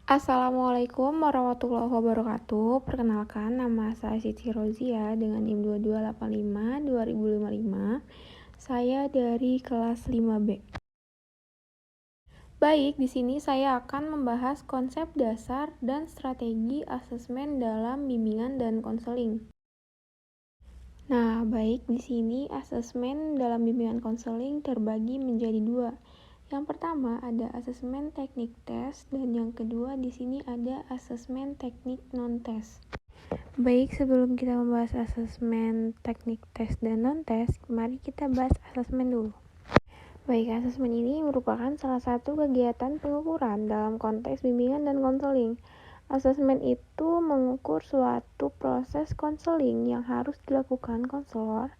Assalamualaikum warahmatullahi wabarakatuh. Perkenalkan, nama saya Siti Rozia dengan NIM 2285-2055. Saya dari kelas 5B. Baik, di sini saya akan membahas konsep dasar dan strategi asesmen dalam bimbingan dan konseling. Nah, baik, di sini asesmen dalam bimbingan konseling terbagi menjadi dua. Yang pertama ada asesmen teknik tes dan yang kedua di sini ada asesmen teknik non-tes. Baik, sebelum kita membahas asesmen teknik tes dan non-tes, mari kita bahas asesmen dulu. Baik, asesmen ini merupakan salah satu kegiatan pengukuran dalam konteks bimbingan dan konseling. Asesmen itu mengukur suatu proses konseling yang harus dilakukan konselor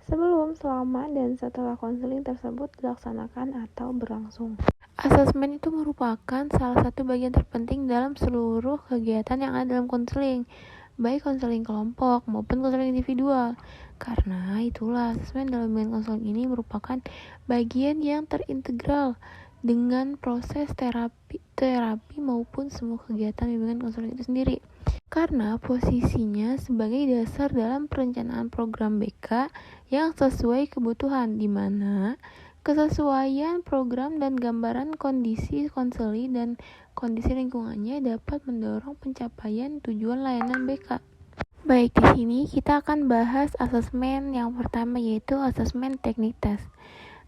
sebelum, selama, dan setelah konseling tersebut dilaksanakan atau berlangsung. Asesmen itu merupakan salah satu bagian terpenting dalam seluruh kegiatan yang ada dalam konseling, baik konseling kelompok maupun konseling individual. Karena itulah asesmen dalam bimbingan konseling ini merupakan bagian yang terintegral dengan proses terapi maupun semua kegiatan bimbingan konseling itu sendiri. Karena posisinya sebagai dasar dalam perencanaan program BK yang sesuai kebutuhan, di mana kesesuaian program dan gambaran kondisi konseli dan kondisi lingkungannya dapat mendorong pencapaian tujuan layanan BK. Baik, di sini kita akan bahas asesmen yang pertama, yaitu asesmen teknik tes.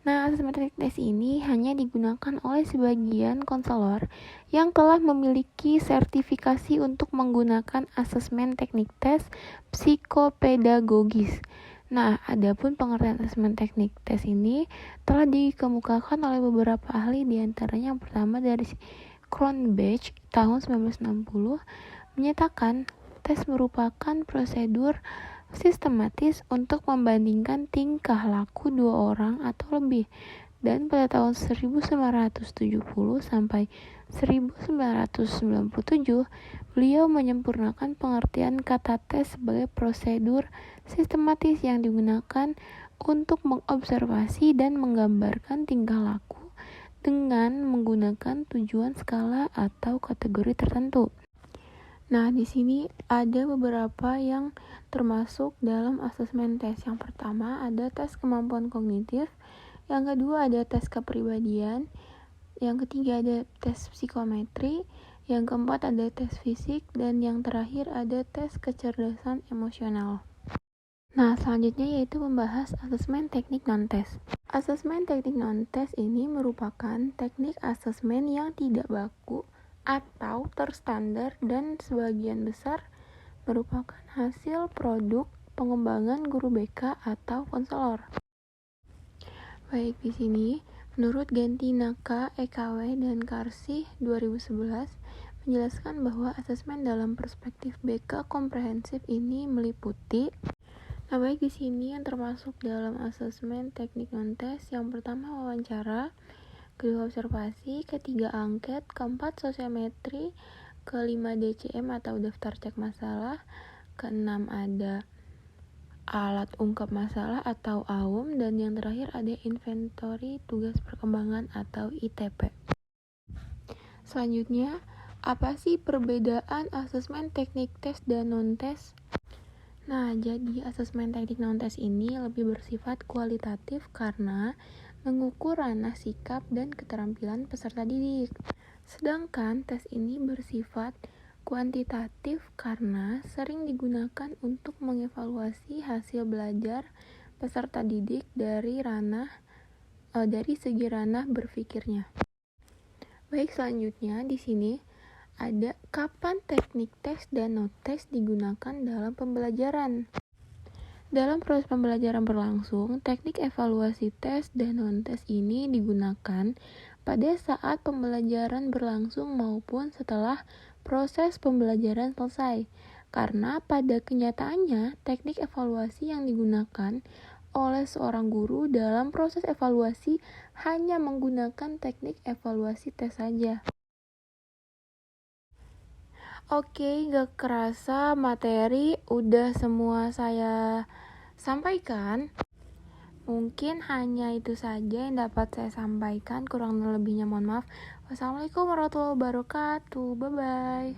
Nah, asesmen teknik tes ini hanya digunakan oleh sebagian konselor yang telah memiliki sertifikasi untuk menggunakan asesmen teknik tes psikopedagogis. Nah, adapun pengertian asesmen teknik tes ini telah dikemukakan oleh beberapa ahli, diantaranya yang pertama dari Cronbach tahun 1960 menyatakan tes merupakan prosedur sistematis untuk membandingkan tingkah laku dua orang atau lebih, dan pada tahun 1970 sampai 1997 beliau menyempurnakan pengertian kata tes sebagai prosedur sistematis yang digunakan untuk mengobservasi dan menggambarkan tingkah laku dengan menggunakan tujuan skala atau kategori tertentu. Nah, di sini ada beberapa yang termasuk dalam asesmen tes. Yang pertama ada tes kemampuan kognitif, yang kedua ada tes kepribadian, yang ketiga ada tes psikometri, yang keempat ada tes fisik, dan yang terakhir ada tes kecerdasan emosional. Nah, selanjutnya yaitu membahas asesmen teknik non-tes. Asesmen teknik non-tes ini merupakan teknik asesmen yang tidak baku atau terstandar dan sebagian besar merupakan hasil produk pengembangan guru BK atau konselor. Baik, di sini menurut Gantinaka, EKW, dan Karsih 2011 menjelaskan bahwa asesmen dalam perspektif BK komprehensif ini meliputi. Nah, baik, di sini yang termasuk dalam asesmen teknik non-tes yang pertama wawancara, kedua observasi, ketiga angket, keempat sosiometri, kelima DCM atau daftar cek masalah, keenam ada alat ungkap masalah atau AUM, dan yang terakhir ada inventory tugas perkembangan atau ITP. Selanjutnya, apa sih perbedaan asesmen teknik tes dan non-tes? Nah, jadi asesmen teknik non-tes ini lebih bersifat kualitatif karena mengukur ranah sikap dan keterampilan peserta didik. Sedangkan tes ini bersifat kuantitatif karena sering digunakan untuk mengevaluasi hasil belajar peserta didik dari segi ranah berpikirnya. Baik, selanjutnya di sini ada kapan teknik tes dan non-tes digunakan dalam pembelajaran. Dalam proses pembelajaran berlangsung, teknik evaluasi tes dan non-tes ini digunakan pada saat pembelajaran berlangsung maupun setelah proses pembelajaran selesai. Karena pada kenyataannya, teknik evaluasi yang digunakan oleh seorang guru dalam proses evaluasi hanya menggunakan teknik evaluasi tes saja. Oke, gak kerasa materi udah semua saya sampaikan. Mungkin hanya itu saja yang dapat saya sampaikan, kurang lebihnya mohon maaf. Wassalamualaikum warahmatullahi wabarakatuh. Bye-bye.